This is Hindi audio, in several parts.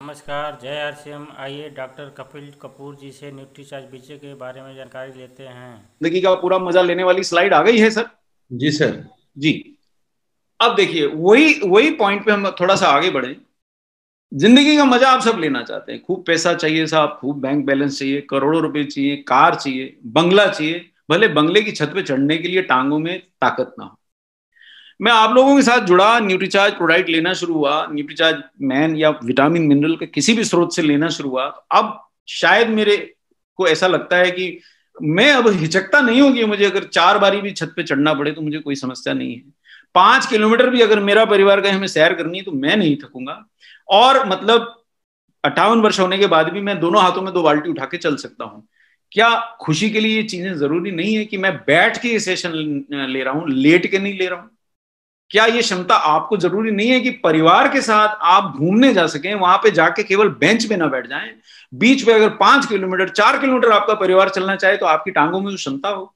नमस्कार, जय आरसीएम। आइए डॉक्टर कपिल कपूर जी से न्यूट्रीचार्ज बीजे के बारे में जानकारी लेते हैं। जिंदगी का पूरा मजा लेने वाली स्लाइड आ गई है सर। जी सर। जी, अब देखिए वही वही पॉइंट पे हम थोड़ा सा आगे बढ़े। जिंदगी का मजा आप सब लेना चाहते हैं, खूब पैसा चाहिए साहब, खूब बैंक बैलेंस चाहिए, करोड़ों रुपए चाहिए, कार चाहिए, बंगला चाहिए। भले बंगले की छत पे चढ़ने के लिए टांगों में ताकत ना हो। मैं आप लोगों के साथ जुड़ा, न्यूट्रीचार्ज प्रोडक्ट लेना शुरू हुआ, न्यूट्रीचार्ज मैन या विटामिन मिनरल के किसी भी स्रोत से लेना शुरू हुआ। अब शायद मेरे को ऐसा लगता है कि मैं अब हिचकता नहीं हूं कि मुझे अगर 4 बारी भी छत पे चढ़ना पड़े तो मुझे कोई समस्या नहीं है। 5 किलोमीटर भी अगर मेरा परिवार कहे हमें सैर करनी है तो मैं नहीं थकूंगा। और मतलब 58 वर्ष होने के बाद भी मैं दोनों हाथों में 2 बाल्टी उठा के चल सकता हूँ। क्या खुशी के लिए ये चीजें जरूरी नहीं है कि मैं बैठ के ये सेशन ले रहा हूं, लेट के नहीं ले रहा हूं? क्या ये क्षमता आपको जरूरी नहीं है कि परिवार के साथ आप घूमने जा सकें, वहां पे जाके केवल बेंच पे ना बैठ जाएं? बीच पे अगर 5 किलोमीटर 4 किलोमीटर आपका परिवार चलना चाहे तो आपकी टांगों में तो क्षमता हो।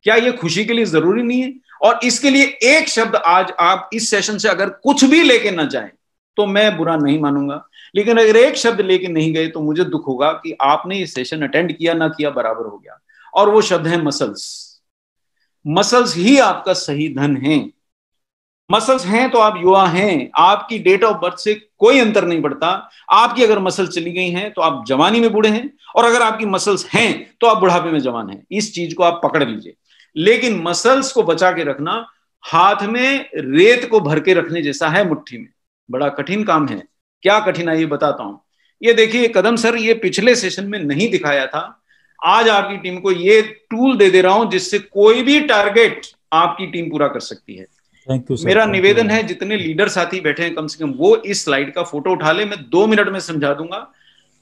क्या ये खुशी के लिए जरूरी नहीं है? और इसके लिए एक शब्द आज आप इस सेशन से अगर कुछ भी लेके ना जाए तो मैं बुरा नहीं मानूंगा, लेकिन अगर एक शब्द लेके नहीं गए तो मुझे दुख होगा कि आपने ये सेशन अटेंड किया ना किया बराबर हो गया। और वो शब्द है मसल्स। मसल्स ही आपका सही धन है। मसल्स हैं तो आप युवा हैं, आपकी डेट ऑफ बर्थ से कोई अंतर नहीं पड़ता। आपकी अगर मसल चली गई हैं तो आप जवानी में बूढ़े हैं, और अगर आपकी मसल्स हैं तो आप बुढ़ापे में जवान हैं। इस चीज को आप पकड़ लीजिए। लेकिन मसल्स को बचा के रखना हाथ में रेत को भर के रखने जैसा है, मुट्ठी में। बड़ा कठिन काम है। क्या कठिन है ये बताता हूं। ये देखिए कदम सर, ये पिछले सेशन में नहीं दिखाया था। आज आपकी टीम को ये टूल दे दे रहा हूं जिससे कोई भी टारगेट आपकी टीम पूरा कर सकती है। Thank you sir. मेरा निवेदन है जितने लीडर साथी बैठे हैं कम से कम वो इस स्लाइड का फोटो उठा ले। मैं 2 मिनट में समझा दूंगा,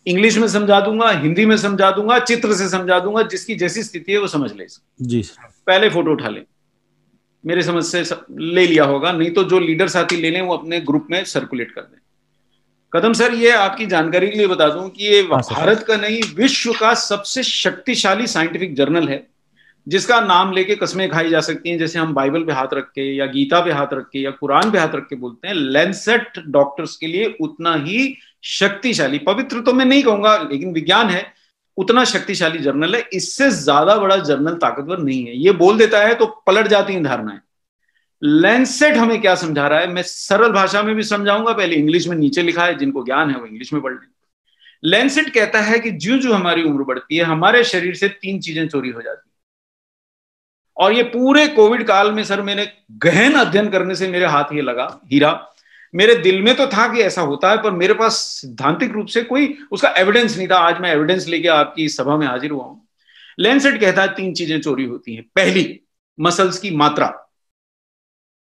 इंग्लिश में समझा दूंगा, हिंदी में समझा दूंगा, चित्र से समझा दूंगा, जिसकी जैसी स्थिति है वो समझ ले। जी सर। पहले फोटो उठा ले। मेरे समझ से ले लिया होगा, नहीं तो जो लीडर साथी ले लें वो अपने ग्रुप में सर्कुलेट कर दें। कदम सर, ये आपकी जानकारी के लिए बता दूं कि ये हाँ सर। भारत का नहीं विश्व का सबसे शक्तिशाली साइंटिफिक जर्नल है, जिसका नाम लेके कस्में खाई जा सकती हैं। जैसे हम बाइबल पे हाथ रख के या गीता पे हाथ रख के या कुरान पे हाथ रख के बोलते हैं, लैंसेट डॉक्टर्स के लिए उतना ही शक्तिशाली, पवित्र तो मैं नहीं कहूंगा लेकिन विज्ञान है, उतना शक्तिशाली जर्नल है। इससे ज्यादा बड़ा जर्नल ताकतवर नहीं है। ये बोल देता है तो पलट जाती हैं धारणाएं। लैंसेट हमें क्या समझा रहा है, मैं सरल भाषा में भी समझाऊंगा, पहले इंग्लिश में नीचे लिखा है, जिनको ज्ञान है वो इंग्लिश में पढ़ लें। लैंसेट कहता है कि ज्यों ज्यों हमारी उम्र बढ़ती है हमारे शरीर से 3 चीजें चोरी हो जाती है। और ये पूरे कोविड काल में सर मैंने गहन अध्ययन करने से मेरे हाथ ये लगा हीरा। मेरे दिल में तो था कि ऐसा होता है, पर मेरे पास सिद्धांतिक रूप से कोई उसका एविडेंस नहीं था। आज मैं एविडेंस लेके आपकी सभा में हाजिर हुआ हूं। लैंसेट कहता है 3 चीजें चोरी होती हैं। पहली, मसल्स की मात्रा।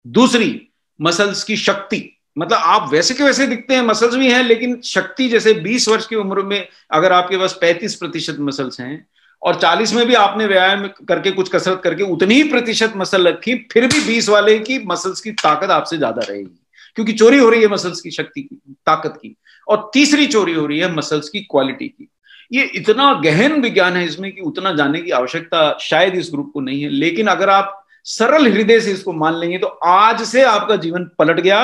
दूसरी, मसल्स की शक्ति। मतलब आप वैसे के वैसे दिखते हैं, मसल्स भी हैं, लेकिन शक्ति जैसे 20 वर्ष की उम्र में अगर आपके पास 35% मसल्स हैं और 40 में भी आपने व्यायाम करके कुछ कसरत करके उतनी ही प्रतिशत मसल रखी, फिर भी 20 वाले की मसल्स की ताकत आपसे ज्यादा रहेगी, क्योंकि चोरी हो रही है मसल्स की शक्ति की, ताकत की। और तीसरी चोरी हो रही है मसल्स की क्वालिटी की। ये इतना गहन विज्ञान है इसमें कि उतना जानने की आवश्यकता शायद इस ग्रुप को नहीं है, लेकिन अगर आप सरल हृदय से इसको मान लेंगे तो आज से आपका जीवन पलट गया,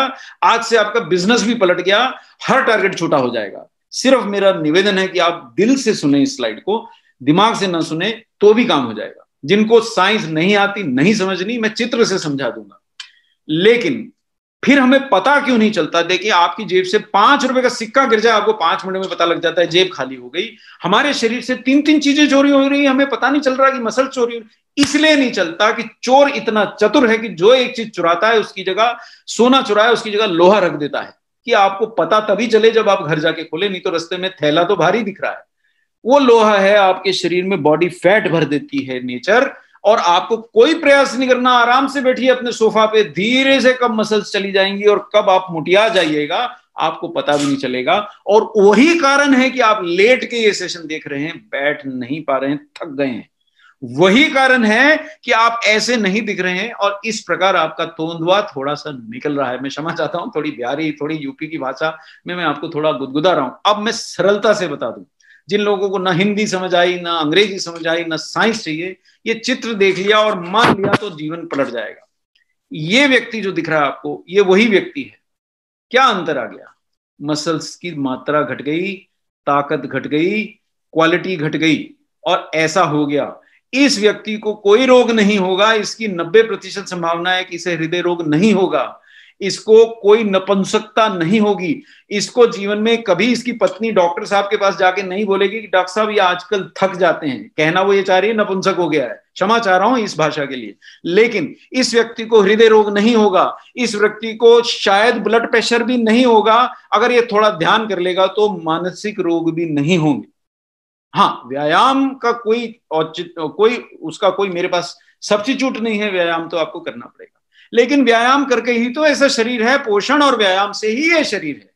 आज से आपका बिजनेस भी पलट गया, हर टारगेट छोटा हो जाएगा। सिर्फ मेरा निवेदन है कि आप दिल से सुने इस स्लाइड को, दिमाग से ना सुने तो भी काम हो जाएगा। जिनको साइंस नहीं आती, नहीं समझनी, मैं चित्र से समझा दूंगा। लेकिन फिर हमें पता क्यों नहीं चलता? देखिए आपकी जेब से 5 रुपए का सिक्का गिर जाए, आपको 5 मिनट में पता लग जाता है जेब खाली हो गई। हमारे शरीर से 3 3 चीजें चोरी हो रही है, हमें पता नहीं चल रहा कि मसल चोरी हो रही। इसलिए नहीं चलता कि चोर इतना चतुर है कि जो एक चीज चुराता है उसकी जगह सोना चुराया, उसकी जगह लोहा रख देता है, कि आपको पता तभी चले जब आप घर जाके खोले, नहीं तो रास्ते में थैला तो भारी दिख रहा है। वो लोहा है, आपके शरीर में बॉडी फैट भर देती है नेचर, और आपको कोई प्रयास नहीं करना। आराम से बैठिए अपने सोफा पे, धीरे से कब मसल्स चली जाएंगी और कब आप मुटिया जाइएगा आपको पता भी नहीं चलेगा। और वही कारण है कि आप लेट के ये सेशन देख रहे हैं, बैठ नहीं पा रहे हैं, थक गए हैं। वही कारण है कि आप ऐसे नहीं दिख रहे हैं और इस प्रकार आपका तोंदवा थोड़ा सा निकल रहा है। मैं क्षमा चाहता हूं, थोड़ी बिहारी, थोड़ी यूपी की भाषा में मैं आपको थोड़ा गुदगुदा रहा हूं। अब मैं सरलता से बता दूं, जिन लोगों को ना हिंदी समझ आई, ना अंग्रेजी समझ आई, ना साइंस चाहिए, ये चित्र देख लिया और मान लिया तो जीवन पलट जाएगा। ये व्यक्ति जो दिख रहा है आपको, ये वही व्यक्ति है। क्या अंतर आ गया? मसल्स की मात्रा घट गई, ताकत घट गई, क्वालिटी घट गई, और ऐसा हो गया। इस व्यक्ति को कोई रोग नहीं होगा, इसकी 90% संभावना है कि इसे हृदय रोग नहीं होगा, इसको कोई नपुंसकता नहीं होगी, इसको जीवन में कभी इसकी पत्नी डॉक्टर साहब के पास जाके नहीं बोलेगी कि डॉक्टर साहब ये आजकल थक जाते हैं, कहना वो ये चाह रही है नपुंसक हो गया है, क्षमा चाह रहा हूं इस भाषा के लिए, लेकिन इस व्यक्ति को हृदय रोग नहीं होगा, इस व्यक्ति को शायद ब्लड प्रेशर भी नहीं होगा, अगर ये थोड़ा ध्यान कर लेगा तो मानसिक रोग भी नहीं होंगे। हाँ, व्यायाम का कोई उसका कोई मेरे पास सब्स्टिट्यूट नहीं है, व्यायाम तो आपको करना पड़ेगा, लेकिन व्यायाम करके ही तो ऐसा शरीर है, पोषण और व्यायाम से ही ये शरीर है।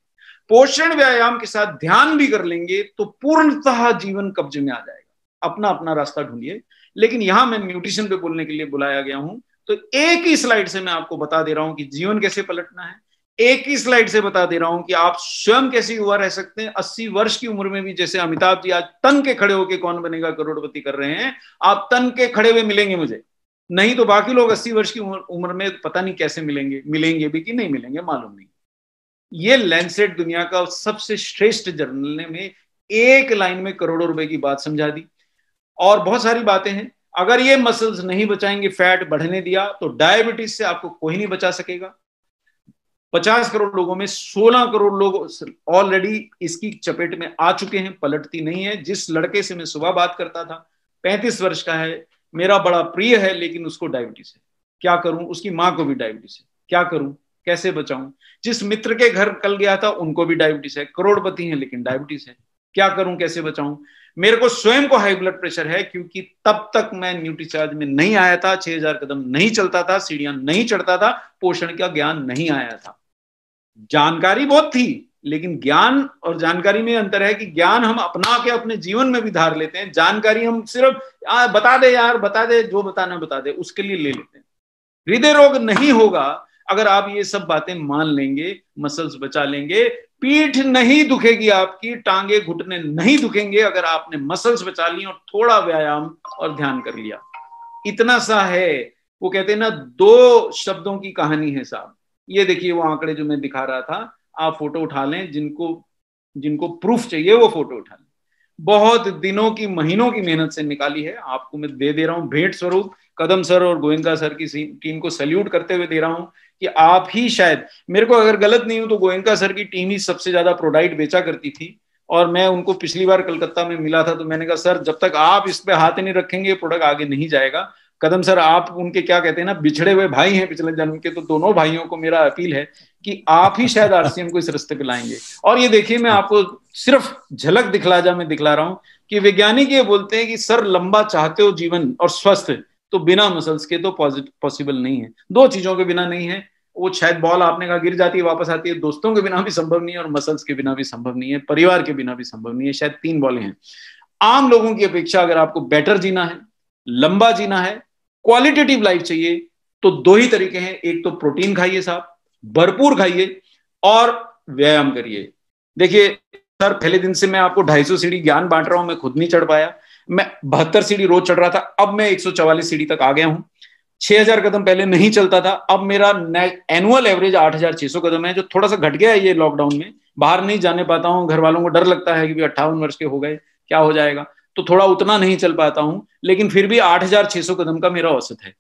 पोषण व्यायाम के साथ ध्यान भी कर लेंगे तो पूर्णतः जीवन कब्जे में आ जाएगा। अपना अपना रास्ता ढूंढिए, लेकिन यहां मैं न्यूट्रिशन पे बोलने के लिए बुलाया गया हूं, तो एक ही स्लाइड से मैं आपको बता दे रहा हूं कि जीवन कैसे पलटना है, एक ही स्लाइड से बता दे रहा हूं कि आप स्वयं कैसे युवा रह सकते हैं। 80 वर्ष की उम्र में भी, जैसे अमिताभ जी आज तन के खड़े होकर कौन बनेगा करोड़पति कर रहे हैं, आप तन के खड़े हुए मिलेंगे मुझे, नहीं तो बाकी लोग 80 वर्ष की उम्र में पता नहीं कैसे मिलेंगे भी कि नहीं मिलेंगे, मालूम नहीं। ये लैंसेट दुनिया का सबसे श्रेष्ठ जर्नल ने में एक लाइन में करोड़ों रुपए की बात समझा दी, और बहुत सारी बातें हैं। अगर ये मसल्स नहीं बचाएंगे, फैट बढ़ने दिया, तो डायबिटीज से आपको कोई नहीं बचा सकेगा। 50 करोड़ लोगों में 16 करोड़ लोग ऑलरेडी इसकी चपेट में आ चुके हैं, पलटती नहीं है। जिस लड़के से मैं सुबह बात करता था, 35 वर्ष का है, मेरा बड़ा प्रिय है, लेकिन उसको डायबिटीज है, क्या करूं? उसकी मां को भी डायबिटीज है, क्या करूं, कैसे बचाऊं? जिस मित्र के घर कल गया था, उनको भी डायबिटीज है, करोड़पति है लेकिन डायबिटीज है, क्या करूं, कैसे बचाऊं? मेरे को स्वयं को हाई ब्लड प्रेशर है, क्योंकि तब तक मैं न्यूट्रीचार्ज में नहीं आया था, 6000 कदम नहीं चलता था, सीढ़ियां नहीं चढ़ता था, पोषण का ज्ञान नहीं आया था। जानकारी बहुत थी, लेकिन ज्ञान और जानकारी में अंतर है कि ज्ञान हम अपना के अपने जीवन में भी धार लेते हैं, जानकारी हम सिर्फ बता दे यार, बता दे, जो बताना बता दे, उसके लिए ले लेते हैं। हृदय रोग नहीं होगा अगर आप ये सब बातें मान लेंगे, मसल्स बचा लेंगे, पीठ नहीं दुखेगी आपकी, टांगे घुटने नहीं दुखेंगे अगर आपने मसल्स बचा ली और थोड़ा व्यायाम और ध्यान कर लिया। इतना सा है। वो कहते हैं ना, 2 शब्दों की कहानी है साहब। ये देखिए वो आंकड़े जो मैं दिखा रहा था, आप फोटो उठा लें, जिनको प्रूफ चाहिए वो फोटो उठा लें। बहुत दिनों की, महीनों की मेहनत से निकाली है, आपको मैं दे रहा हूं भेंट स्वरूप। कदम सर और गोयनका सर की टीम को सैल्यूट करते हुए दे रहा हूं कि आप ही शायद, मेरे को अगर गलत नहीं हूं तो गोयनका सर की टीम ही सबसे ज्यादा प्रोडाक्ट बेचा करती थी, और मैं उनको पिछली बार कलकत्ता में मिला था तो मैंने कहा सर जब तक आप इस पे हाथ नहीं रखेंगे प्रोडक्ट आगे नहीं जाएगा। कदम सर आप उनके क्या कहते हैं ना, बिछड़े हुए भाई हैं पिछले जन्म के, तो दोनों भाइयों को मेरा अपील है कि आप ही शायद आरसीएम को इस रास्ते पे लाएंगे। और ये देखिए, मैं आपको सिर्फ झलक दिखला रहा हूं कि वैज्ञानिक ये बोलते हैं कि सर लंबा चाहते हो जीवन और स्वस्थ, तो बिना मसल्स के तो पॉसिबल नहीं है। 2 चीजों के बिना नहीं है। वो शायद बॉल आपने कहा गिर जाती है वापस आती है, दोस्तों के बिना भी संभव नहीं है, और मसल्स के बिना भी संभव नहीं है, परिवार के बिना भी संभव नहीं है। शायद 3 बॉलें हैं। आम लोगों की अपेक्षा अगर आपको बेटर जीना है, लंबा जीना है, क्वालिटेटिव लाइफ चाहिए, तो 2 ही तरीके हैं। एक तो प्रोटीन खाइए साहब, भरपूर खाइए, और व्यायाम करिए। देखिए सर, पहले दिन से मैं आपको 250 सीढ़ी ज्ञान बांट रहा हूं, मैं खुद नहीं चढ़ पाया, मैं 72 सीढ़ी रोज चढ़ रहा था, अब मैं 144 सीढ़ी तक आ गया हूं। 6000 कदम पहले नहीं चलता था, अब मेरा एनुअल एवरेज 8600 कदम है, जो थोड़ा सा घट गया है ये लॉकडाउन में। बाहर नहीं जाने पाता हूं, घर वालों को डर लगता है कि 58 वर्ष के हो गए क्या हो जाएगा, तो थोड़ा उतना नहीं चल पाता हूं, लेकिन फिर भी 8600 कदम का मेरा औसत है।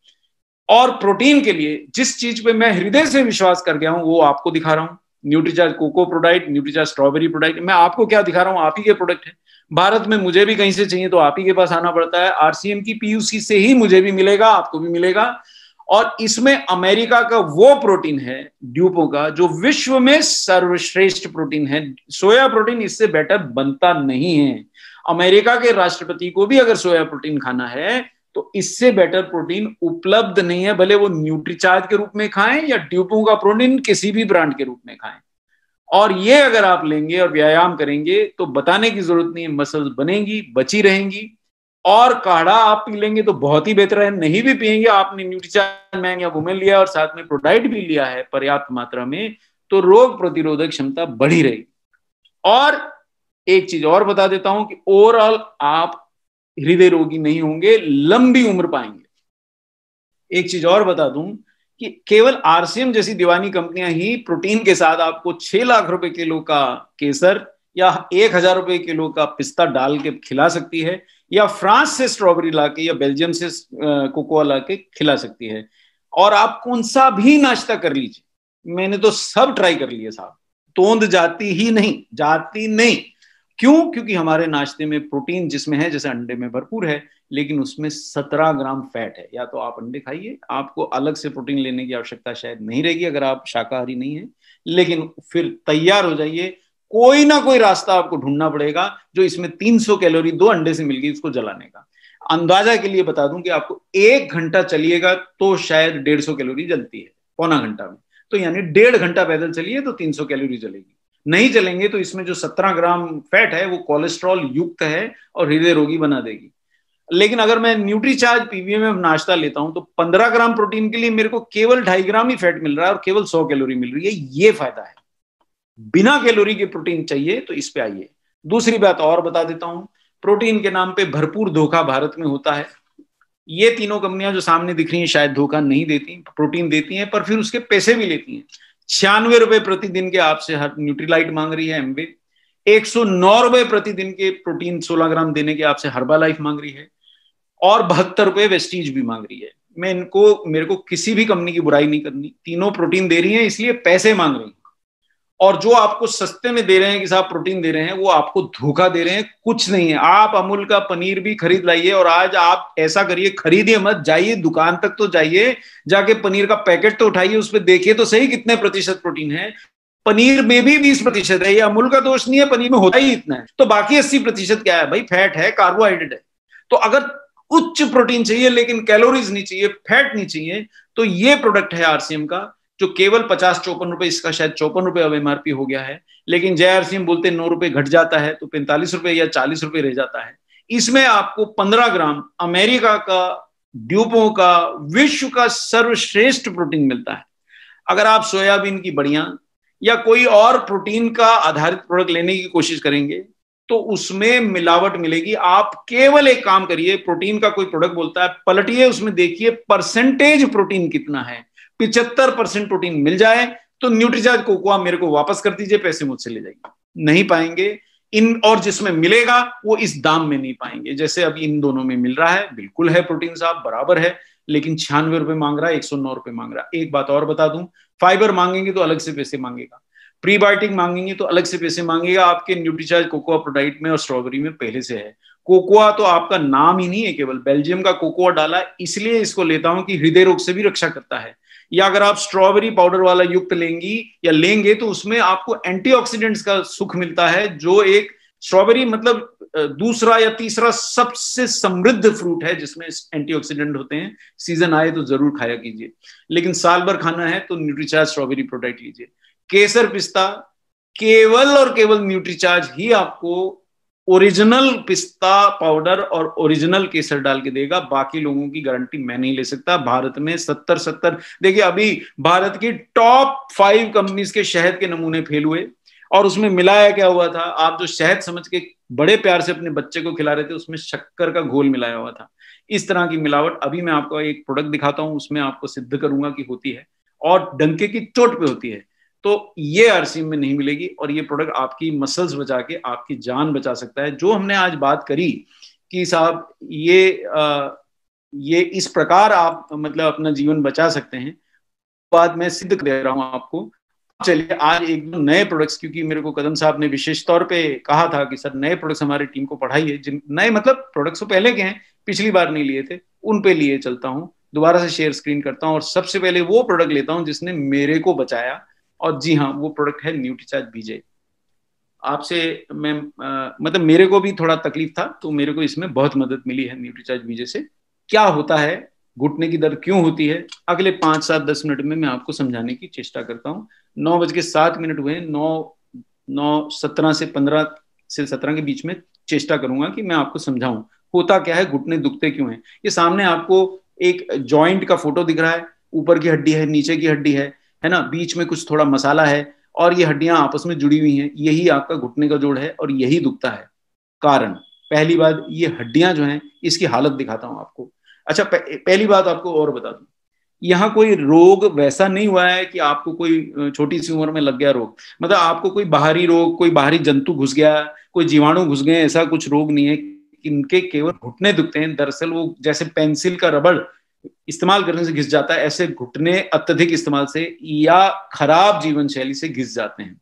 और प्रोटीन के लिए जिस चीज पे मैं हृदय से विश्वास कर गया हूं वो आपको दिखा रहा हूं। Nutricharge cocoa product, Nutricharge strawberry product, मैं आपको क्या दिखा रहा हूं, आप ही के प्रोडक्ट है। भारत में मुझे भी कहीं से चाहिए तो आप ही के पास आना पड़ता है, आरसीएम की पीयूसी से ही मुझे भी मिलेगा, आपको भी मिलेगा। और इसमें अमेरिका का वो प्रोटीन है ड्यूपो का, जो विश्व में सर्वश्रेष्ठ प्रोटीन है। सोया प्रोटीन इससे बेटर बनता नहीं है। अमेरिका के राष्ट्रपति को भी अगर सोया प्रोटीन खाना है तो इससे बेटर प्रोटीन उपलब्ध नहीं है, भले वो न्यूट्रीचार्ज के रूप में खाएं या ड्यूपो का प्रोटीन किसी भी ब्रांड के रूप में खाएं। और ये अगर आप लेंगे और व्यायाम करेंगे तो बताने की जरूरत नहीं है, मसल्स बनेंगी, बची रहेंगी। और काढ़ा आप पी लेंगे तो बहुत ही बेहतर है। नहीं भी पिएंगे, आपने न्यूट्रीचार्ज मैन या वुमेन लिया और साथ में प्रोडाइट भी लिया है पर्याप्त मात्रा में, तो रोग प्रतिरोधक क्षमता बढ़ी रहेगी। और एक चीज और बता देता हूं कि ओवरऑल आप हृदय रोगी नहीं होंगे, लंबी उम्र पाएंगे। एक चीज और बता दूं कि केवल आरसीएम जैसी दीवानी कंपनियां ही प्रोटीन के साथ आपको 6 लाख रुपए किलो का केसर या 1,000 रुपए किलो का पिस्ता डाल के खिला सकती है, या फ्रांस से स्ट्रॉबेरी लाके या बेल्जियम से कोकोआ लाके खिला सकती है। और आप कौन सा भी नाश्ता कर लीजिए, मैंने तो सब ट्राई कर लिए साहब, तोंद जाती ही नहीं, जाती नहीं। क्यों? क्योंकि हमारे नाश्ते में प्रोटीन जिसमें है, जैसे अंडे में भरपूर है, लेकिन उसमें 17 ग्राम फैट है। या तो आप अंडे खाइए, आपको अलग से प्रोटीन लेने की आवश्यकता शायद नहीं रहेगी अगर आप शाकाहारी नहीं है, लेकिन फिर तैयार हो जाइए, कोई ना कोई रास्ता आपको ढूंढना पड़ेगा जो इसमें 300 कैलोरी 2 अंडे से मिल गई उसको जलाने का। अंदाजा के लिए बता दूं कि आपको 1 घंटा चलिएगा तो शायद 150 कैलोरी जलती है, पौना घंटा में। तो यानी 1.5 घंटा पैदल चलिए तो 300 कैलोरी जलेगी। नहीं चलेंगे तो इसमें जो 17 ग्राम फैट है वो कोलेस्ट्रॉल युक्त है और हृदय रोगी बना देगी। लेकिन अगर मैं न्यूट्रीचार्ज पीवीए में नाश्ता लेता हूं तो 15 ग्राम प्रोटीन के लिए मेरे को केवल 2.5 ग्राम ही फैट मिल रहा है और केवल 100 कैलोरी मिल रही है। ये फायदा है। बिना कैलोरी के प्रोटीन चाहिए तो इस पे आइए। दूसरी बात और बता देता हूं, प्रोटीन के नाम पे भरपूर धोखा भारत में होता है। ये तीनों कंपनियां जो सामने दिख रही हैं शायद धोखा नहीं देती, प्रोटीन देती हैं, पर फिर उसके पैसे भी लेती हैं। 96 रुपए प्रतिदिन के आपसे हर न्यूट्रीलाइट मांग रही है एमवे, 109 रुपए प्रतिदिन के प्रोटीन 16 ग्राम देने के आपसे हर्बा लाइफ मांग रही है, और 72 रुपए वेस्टीज भी मांग रही है। मेरे को किसी भी कंपनी की बुराई नहीं करनी, तीनों प्रोटीन दे रही है इसलिए पैसे मांग रही है। और जो आपको सस्ते में दे रहे हैं कि साहब प्रोटीन दे रहे हैं, वो आपको धोखा दे रहे हैं, कुछ नहीं है। आप अमूल का पनीर भी खरीद लाइए, और आज आप ऐसा करिए, खरीदिए मत, जाइए दुकान तक तो जाइए, जाके पनीर का पैकेट तो उठाइए, उस पर देखिए तो सही कितने प्रतिशत प्रोटीन है। पनीर में भी 20% है। ये अमूल का दोष नहीं है, पनीर में होता ही इतना है। तो बाकी 80% क्या है भाई? फैट है, कार्बोहाइड्रेट है। तो अगर उच्च प्रोटीन चाहिए लेकिन कैलोरीज नहीं चाहिए, फैट नहीं चाहिए, तो ये प्रोडक्ट है आरसीएम का, जो केवल 50-54 रुपए, इसका शायद 54 रुपए अब एमआरपी हो गया है, लेकिन जय आरसीएम बोलते 9 रुपए घट जाता है तो 45 रुपए या 40 रुपए रह जाता है। इसमें आपको 15 ग्राम अमेरिका का, ड्यूपो का, विश्व का सर्वश्रेष्ठ प्रोटीन मिलता है। अगर आप सोयाबीन की बड़ियां या कोई और प्रोटीन का आधारित प्रोडक्ट लेने की कोशिश करेंगे तो उसमें मिलावट मिलेगी। आप केवल एक काम करिए, प्रोटीन का कोई प्रोडक्ट बोलता है, पलटिए, उसमें देखिए परसेंटेज प्रोटीन कितना है। 75% प्रोटीन मिल जाए तो न्यूट्रीचार्ज कोकोआ मेरे को वापस कर दीजिए, पैसे मुझसे ले जाइए। नहीं पाएंगे इन, और जिसमें मिलेगा वो इस दाम में नहीं पाएंगे जैसे अभी इन दोनों में मिल रहा है। बिल्कुल है प्रोटीन साहब, बराबर है, लेकिन 96 रुपए मांग रहा है, 109 रुपए मांग रहा है। एक बात और बता दूं, फाइबर मांगेंगे तो अलग से पैसे मांगेगा, प्रीबायोटिक मांगेंगे तो अलग से पैसे मांगेगा। आपके न्यूट्रीचार्ज कोकोआ प्रोडाइट में और स्ट्रॉबेरी में पहले से है। कोकोआ तो आपका नाम ही नहीं है, केवल बेल्जियम का कोकोआ डाला, इसलिए इसको लेता हूं कि हृदय रोग से भी रक्षा करता है। या अगर आप स्ट्रॉबेरी पाउडर वाला युक्त लेंगी या लेंगे तो उसमें आपको एंटीऑक्सीडेंट्स का सुख मिलता है, जो एक स्ट्रॉबेरी मतलब दूसरा या तीसरा सबसे समृद्ध फ्रूट है जिसमें एंटीऑक्सीडेंट होते हैं। सीजन आए तो जरूर खाया कीजिए, लेकिन साल भर खाना है तो न्यूट्रीचार्ज स्ट्रॉबेरी प्रोडक्ट लीजिए। केसर पिस्ता केवल और केवल न्यूट्रीचार्ज ही आपको ओरिजिनल पिस्ता पाउडर और ओरिजिनल केसर डाल के देगा। बाकी लोगों की गारंटी मैं नहीं ले सकता। भारत में 70 देखिए, अभी भारत की टॉप 5 कंपनीज के शहद के नमूने फेल हुए, और उसमें मिलाया क्या हुआ था? आप जो शहद समझ के बड़े प्यार से अपने बच्चे को खिला रहे थे, उसमें शक्कर का घोल मिलाया हुआ था। इस तरह की मिलावट अभी मैं आपको एक प्रोडक्ट दिखाता हूं, उसमें आपको सिद्ध करूंगा कि होती है, और डंके की चोट पे होती है। तो ये आरसीएम में नहीं मिलेगी, और ये प्रोडक्ट आपकी मसल्स बचा के आपकी जान बचा सकता है। जो हमने आज बात करी कि साहब ये इस प्रकार आप मतलब अपना जीवन बचा सकते हैं, बात मैं सिद्ध कर दे रहा हूं आपको। चलिए आज एक दो नए प्रोडक्ट्स, क्योंकि मेरे को कदम साहब ने विशेष तौर पे कहा था कि सर नए प्रोडक्ट्स हमारी टीम को पढ़ाइए, जिन नए मतलब प्रोडक्ट्स तो पहले के हैं, पिछली बार नहीं लिए थे, उन पे लिए चलता हूं। दोबारा से शेयर स्क्रीन करता हूं और सबसे पहले वो प्रोडक्ट लेता हूं जिसने मेरे को बचाया, और जी हाँ, वो प्रोडक्ट है न्यूट्रीचार्ज बीजे। आपसे मैं मतलब मेरे को भी थोड़ा तकलीफ था, तो मेरे को इसमें बहुत मदद मिली है न्यूट्रीचार्ज बीजे से। क्या होता है, घुटने की दर्द क्यों होती है, अगले 5-7-10 मिनट में मैं आपको समझाने की चेष्टा करता हूँ। 9:07 हुए, 9:17 से 15 से 17 के बीच में चेष्टा करूंगा कि मैं आपको समझाऊं होता क्या है, घुटने दुखते क्यों हैं। ये सामने आपको एक जॉइंट का फोटो दिख रहा है, ऊपर की हड्डी है, नीचे की हड्डी है ना, बीच में कुछ थोड़ा मसाला है, और ये हड्डियां आपस में जुड़ी हुई हैं। यही आपका घुटने का जोड़ है और यही दुखता है। कारण, पहली बात, ये हड्डियां जो हैं इसकी हालत दिखाता हूं आपको। अच्छा, पहली बात आपको और बता दूं, यहाँ कोई रोग वैसा नहीं हुआ है कि आपको कोई छोटी सी उम्र में लग गया रोग, मतलब आपको कोई बाहरी रोग, कोई बाहरी जंतु घुस गया, कोई जीवाणु घुस गए, ऐसा कुछ रोग नहीं है। इनके केवल घुटने दुखते हैं। दरअसल वो जैसे पेंसिल का रबड़ इस्तेमाल करने से घिस जाता है, ऐसे घुटने अत्यधिक इस्तेमाल से या खराब जीवन शैली से घिस जाते हैं।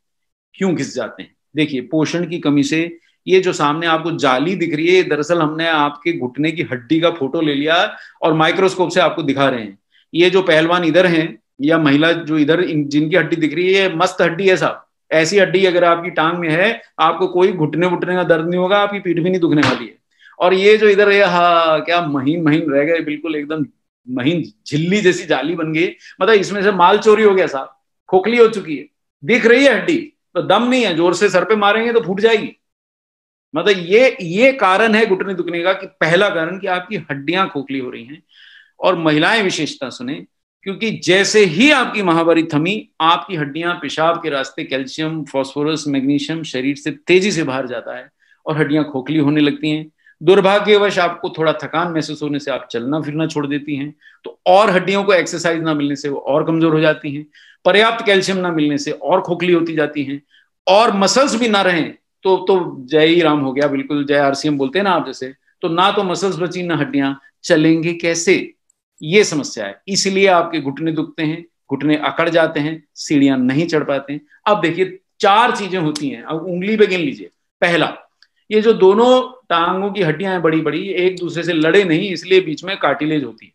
क्यों घिस जाते हैं? देखिए, पोषण की कमी से। ये जो सामने आपको जाली दिख रही है, दरअसल हमने आपके घुटने की हड्डी का फोटो ले लिया और माइक्रोस्कोप से आपको दिखा रहे हैं। ये जो पहलवान इधर हैं या महिला जो इधर जिनकी हड्डी दिख रही है, ये मस्त हड्डी है साहब। ऐसी हड्डी अगर आपकी टांग में है, आपको कोई घुटने वुटने का दर्द नहीं होगा, आपकी पीठ भी नहीं दुखने वाली है। और ये जो इधर है, हाँ क्या महीन महीन रह गए, बिल्कुल एकदम महीन झिल्ली जैसी जाली बन गई। मतलब इसमें से माल चोरी हो गया साहब, खोखली हो चुकी है। दिख रही है हड्डी तो दम नहीं है, जोर से सर पे मारेंगे तो फूट जाएगी। मतलब ये कारण है घुटने दुखने का, कि पहला कारण कि आपकी हड्डियां खोखली हो रही हैं। और महिलाएं विशेषता सुने, क्योंकि जैसे ही आपकी महावारी थमी, आपकी हड्डियां पेशाब के रास्ते कैल्शियम, फास्फोरस, मैग्नीशियम शरीर से तेजी से बाहर जाता है और हड्डियां खोखली होने लगती हैं। दुर्भाग्यवश आपको थोड़ा थकान महसूस होने से आप चलना फिरना छोड़ देती हैं, तो और हड्डियों को एक्सरसाइज ना मिलने से वो और कमजोर हो जाती हैं। पर्याप्त कैल्शियम ना मिलने से और खोखली होती जाती हैं। और मसल्स भी ना रहें तो जय ही राम हो गया, बिल्कुल जय आरसीएम बोलते हैं ना आप जैसे। तो ना तो मसल्स बची ना हड्डियां, चलेंगे कैसे? ये समस्या है। इसलिए आपके घुटने दुखते हैं, घुटने अकड़ जाते हैं, सीढ़ियां नहीं चढ़ पाते हैं। अब देखिए, 4 चीजें होती हैं, अब उंगली पे गिन लीजिए। पहला, ये जो दोनों टांगों की हड्डियां हैं बड़ी बड़ी, एक दूसरे से लड़े नहीं, इसलिए बीच में कार्टिलेज होती है।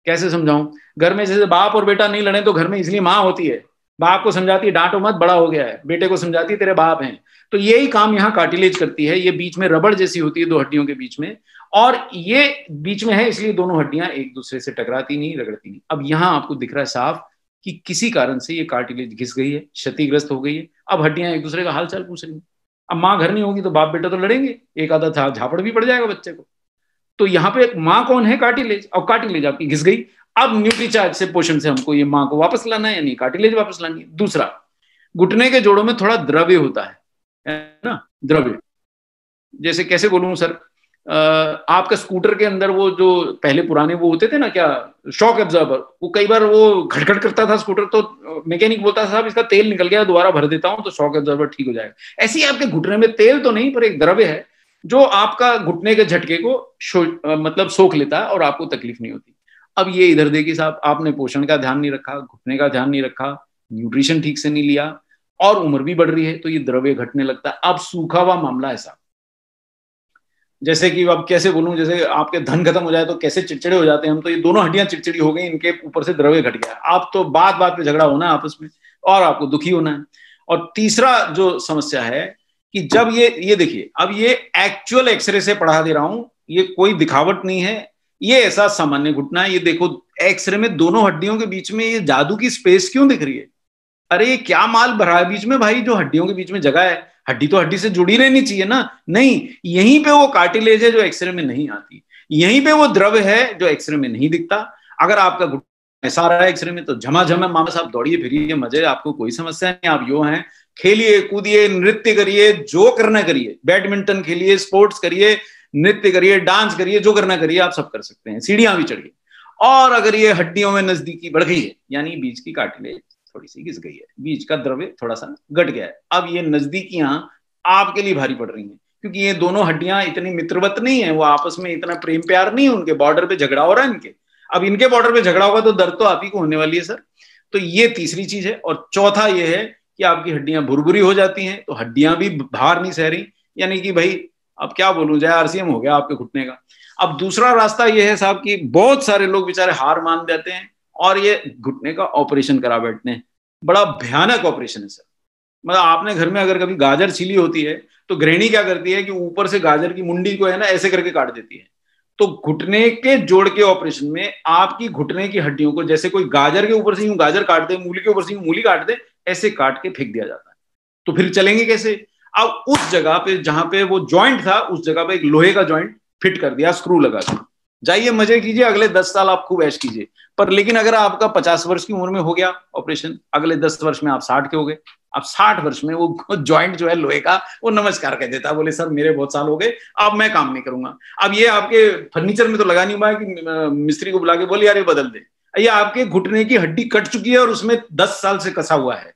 कैसे समझाऊं? घर में जैसे बाप और बेटा नहीं लड़े तो घर में इसलिए माँ होती है, बाप को समझाती है डांटो मत बड़ा हो गया है, बेटे को समझाती है तेरे बाप हैं। तो यही काम यहाँ कार्टिलेज करती है। ये बीच में रबड़ जैसी होती है दो हड्डियों के बीच में, और ये बीच में है, इसलिए दोनों हड्डियां एक दूसरे से टकराती नहीं, रगड़ती नहीं। अब यहाँ आपको दिख रहा है साफ कि किसी कारण से ये कार्टिलेज घिस गई है, क्षतिग्रस्त हो गई है। अब हड्डियां एक दूसरे का हाल चाल पूछ रही हैं। अब माँ घर नहीं होगी तो बाप बेटा तो लड़ेंगे, एक आधा था झापड़ भी पड़ जाएगा बच्चे को। तो यहाँ पे माँ कौन है? कार्टिलेज। और कार्टिलेज आपकी घिस गई। अब न्यूट्रीचार्ज से, पोषण से हमको ये माँ को वापस लाना है, यानी कार्टिलेज वापस लानी है। दूसरा, घुटने के जोड़ों में थोड़ा द्रव्य होता है ना, द्रव्य। जैसे कैसे बोलूं सर, आपका स्कूटर के अंदर वो जो पहले पुराने वो होते थे ना, क्या, शॉक एब्जॉर्बर, वो कई बार वो घटघट करता था स्कूटर, तो मैकेनिक बोलता था साहब इसका तेल निकल गया, दोबारा भर देता हूं तो शॉक एब्जॉर्बर ठीक हो जाएगा। ऐसे ही आपके घुटने में तेल तो नहीं, पर एक द्रव्य है जो आपका घुटने के झटके को मतलब सोख लेता है और आपको तकलीफ नहीं होती। अब ये इधर देखिए साहब, आपने पोषण का ध्यान नहीं रखा, घुटने का ध्यान नहीं रखा, न्यूट्रिशन ठीक से नहीं लिया, और उम्र भी बढ़ रही है तो ये द्रव्य घटने लगता है। अब सूखा हुआ मामला है साहब। जैसे कि अब कैसे बोलूं, जैसे आपके धन खत्म हो जाए तो कैसे चिड़चिड़े हो जाते हैं हम, तो ये दोनों हड्डियां चिड़चिड़ी हो गई, इनके ऊपर से द्रव्य घट गया। आप तो बात बात पे झगड़ा होना है आपस में, और आपको दुखी होना है। और तीसरा जो समस्या है कि जब ये देखिए, अब ये एक्चुअल एक्सरे से पढ़ा दे रहा हूं, ये कोई दिखावट नहीं है, ये ऐसा सामान्य घुटना है। ये देखो, एक्सरे में दोनों हड्डियों के बीच में ये जादू की स्पेस क्यों दिख रही है? अरे ये क्या माल भरा है बीच में भाई, जो हड्डियों के बीच में जगह है, हड्डी तो हड्डी से जुड़ी रहनी चाहिए ना। नहीं, यहीं पे वो कार्टिलेज है जो एक्सरे में नहीं आती, यहीं पे वो द्रव्य है जो एक्सरे में नहीं दिखता। अगर आपका घुटना ऐसा रहा है एक्सरे में तो झमाझम है, मामा साहब दौड़िए फिरिए, मजे, आपको कोई समस्या नहीं। आप यो हैं, खेलिए कूदिए, नृत्य करिए, जो करना करिए, बैडमिंटन खेलिए, स्पोर्ट्स करिए, नृत्य करिए, डांस करिए, जो करना करिए, आप सब कर सकते हैं, सीढ़ियां भी चढ़िए। और अगर ये हड्डियों में नजदीकी बढ़ गई है, यानी बीच की कार्टिलेज थोड़ी सी घिस गई है, बीच का द्रव्य थोड़ा सा घट गया है, अब ये नजदीकियां आपके लिए भारी पड़ रही हैं, क्योंकि ये दोनों हड्डियां इतनी मित्रवत नहीं है, वो आपस में इतना प्रेम प्यार नहीं है, उनके बॉर्डर पे झगड़ा हो रहा है इनके। अब इनके बॉर्डर पे झगड़ा होगा तो दर्द तो आप ही को होने वाली है सर। तो ये तीसरी चीज है। और चौथा ये है कि आपकी हड्डियां भुरभुरी हो जाती हैं, तो हड्डियां भी भार नहीं सह रही, यानी कि भाई अब क्या बोलूं, जय आरसीएम हो गया आपके घुटने का। अब दूसरा रास्ता ये है साहब कि बहुत सारे लोग बेचारे हार मान जाते हैं और ये घुटने का ऑपरेशन करा बैठते हैं। बड़ा भयानक ऑपरेशन है सर। मतलब आपने घर में अगर कभी गाजर छीली होती है तो गृहिणी क्या करती है कि ऊपर से गाजर की मुंडी को है ना ऐसे करके काट देती है। तो घुटने के जोड़ के ऑपरेशन में आपकी घुटने की हड्डियों को जैसे कोई गाजर के ऊपर से यूं गाजर काट दे, मूली के ऊपर से यूं मूली काट दे, ऐसे काट के फेंक दिया जाता है। तो फिर चलेंगे कैसे? अब उस जगह पे जहां पे वो जॉइंट था, उस जगह पे एक लोहे का जॉइंट फिट कर दिया, स्क्रू लगा दिया। जाइए मजे कीजिए, अगले 10 साल आप खूब ऐश कीजिए। पर लेकिन अगर आपका 50 वर्ष की उम्र में हो गया ऑपरेशन, अगले 10 वर्ष में आप 60 के हो गए, अब 60 वर्ष में वो जॉइंट जो है लोहे का, वो नमस्कार कह देता, बोले सर मेरे बहुत साल हो गए, अब मैं काम नहीं करूंगा। अब ये आपके फर्नीचर में तो लगा नहीं हुआ है कि मिस्त्री को बुला के बोले यार ये बदल दे। ये आपके घुटने की हड्डी कट चुकी है और उसमें 10 साल से कसा हुआ है।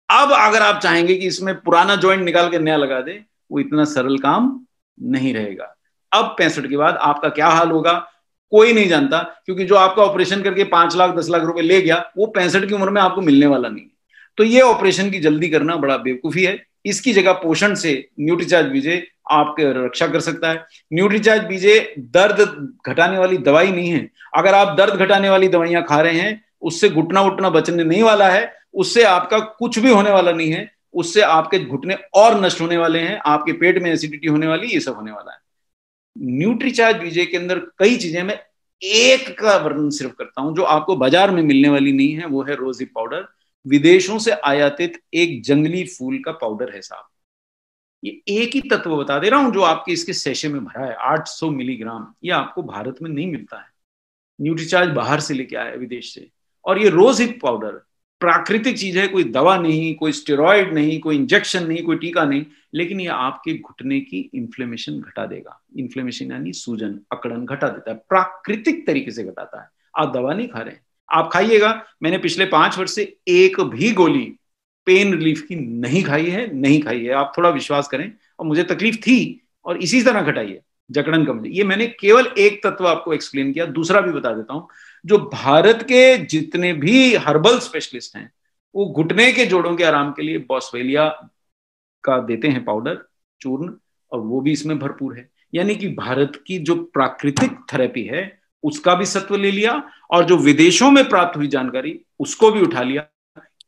अब अगर आप चाहेंगे कि इसमें पुराना जॉइंट निकाल के नया लगा दे, वो इतना सरल काम नहीं रहेगा। अब 65 के बाद आपका क्या हाल होगा कोई नहीं जानता, क्योंकि जो आपका ऑपरेशन करके 5 लाख 10 लाख रुपए ले गया वो 65 की उम्र में आपको मिलने वाला नहीं। तो ये ऑपरेशन की जल्दी करना बड़ा बेवकूफी है। इसकी जगह पोषण से न्यूट्रीचार्ज बीजे आपके रक्षा कर सकता है। न्यूट्रीचार्ज बीजे दर्द घटाने वाली दवाई नहीं है। अगर आप दर्द घटाने वाली दवाइयां खा रहे हैं, उससे घुटना उठना बचने नहीं वाला है, उससे आपका कुछ भी होने वाला नहीं है, उससे आपके घुटने और नष्ट होने वाले हैं, आपके पेट में एसिडिटी होने वाली, ये सब होने वाला है। न्यूट्रीचार्ज बीजे के अंदर कई चीजें, मैं एक का वर्णन सिर्फ करता हूं जो आपको बाजार में मिलने वाली नहीं है, वो है रोजी पाउडर। विदेशों से आयातित एक जंगली फूल का पाउडर है साहब। ये एक ही तत्व बता दे रहा हूं जो आपके इसके सेशे में भरा है, 800 मिलीग्राम। ये आपको भारत में नहीं मिलता है, न्यूट्रीचार्ज बाहर से लेके आया है विदेश से। और ये रोज हिप पाउडर प्राकृतिक चीज है, कोई दवा नहीं, कोई स्टेरॉइड नहीं, कोई इंजेक्शन नहीं, कोई टीका नहीं, लेकिन ये आपके घुटने की इन्फ्लेमेशन घटा देगा। इन्फ्लेमेशन यानी सूजन, अकड़न घटा देता है, प्राकृतिक तरीके से घटाता है। आप दवा नहीं खा रहे हैं, आप खाइएगा। मैंने पिछले 5 वर्ष से एक भी गोली पेन रिलीफ की नहीं खाई है, नहीं खाई है, आप थोड़ा विश्वास करें। और मुझे तकलीफ थी और इसी तरह घटाई है, जकड़न कम। ये मैंने केवल एक तत्व आपको एक्सप्लेन किया, दूसरा भी बता देता हूं। जो भारत के जितने भी हर्बल स्पेशलिस्ट हैं, वो घुटने के जोड़ों के आराम के लिए बॉस्वेलिया का देते हैं पाउडर, चूर्ण, और वो भी इसमें भरपूर है। यानी कि भारत की जो प्राकृतिक थेरेपी है उसका भी सत्व ले लिया, और जो विदेशों में प्राप्त हुई जानकारी उसको भी उठा लिया।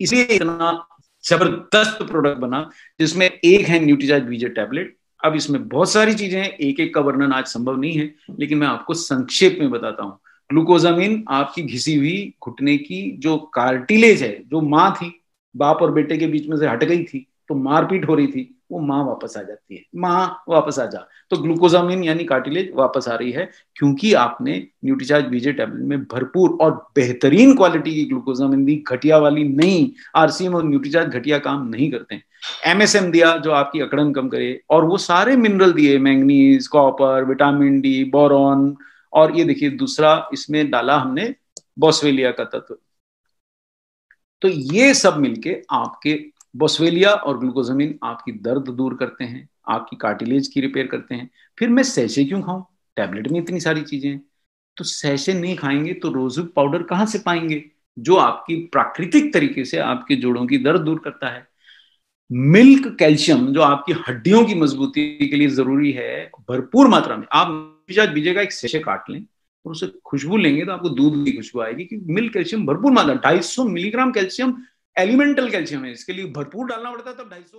इसलिए इतना जबरदस्त प्रोडक्ट बना, जिसमें एक है न्यूट्रीचार्ज बीजे टैबलेट। अब इसमें बहुत सारी चीजें हैं, एक एक का वर्णन आज संभव नहीं है, लेकिन मैं आपको संक्षेप में बताता हूं। ग्लूकोजामिन आपकी घिसी हुई घुटने की जो कार्टिलेज है, जो माँ थी, बाप और बेटे के बीच में से हट गई थी तो मारपीट हो रही थी, वो माँ वापस आ जाती है। माँ वापस आ जा, तो ग्लूकोजामिन यानी कार्टिलेज वापस आ रही है, क्योंकि आपने न्यूट्रीचार्ज बीजे टैबलेट में भरपूर और बेहतरीन क्वालिटी की ग्लूकोजामिन दी, घटिया वाली नहीं। आरसीएम और न्यूट्रीचार्ज घटिया काम नहीं करते हैं। एमएसएम दिया जो आपकी अकड़न कम करे, और वो सारे मिनरल दिए, manganese, copper, vitamin D, boron, और ये देखिए दूसरा इसमें डाला हमने बॉस्वेलिया का तत्व। तो ये सब मिलके आपके बॉस्वेलिया और ग्लूकोजामिन आपकी दर्द दूर करते हैं, आपकी कार्टिलेज की रिपेयर करते हैं। फिर मैं सैशे क्यों खाऊं, टैबलेट में इतनी सारी चीजें हैं। तो सैशे नहीं खाएंगे तो रोजहिप पाउडर कहां से पाएंगे, जो आपकी प्राकृतिक तरीके से आपके जोड़ों की दर्द दूर करता है। मिल्क कैल्शियम जो आपकी हड्डियों की मजबूती के लिए जरूरी है, भरपूर मात्रा में। आप बीजे का एक सैशे काट लें और उसे खुशबू लेंगे तो आपको दूध की खुशबू आएगी, क्योंकि मिल्क कैल्शियम भरपूर मात्रा, 250 मिलीग्राम कैल्शियम एलिमेंटल कैल्शियम है, इसके लिए भरपूर डालना पड़ता है, तब 250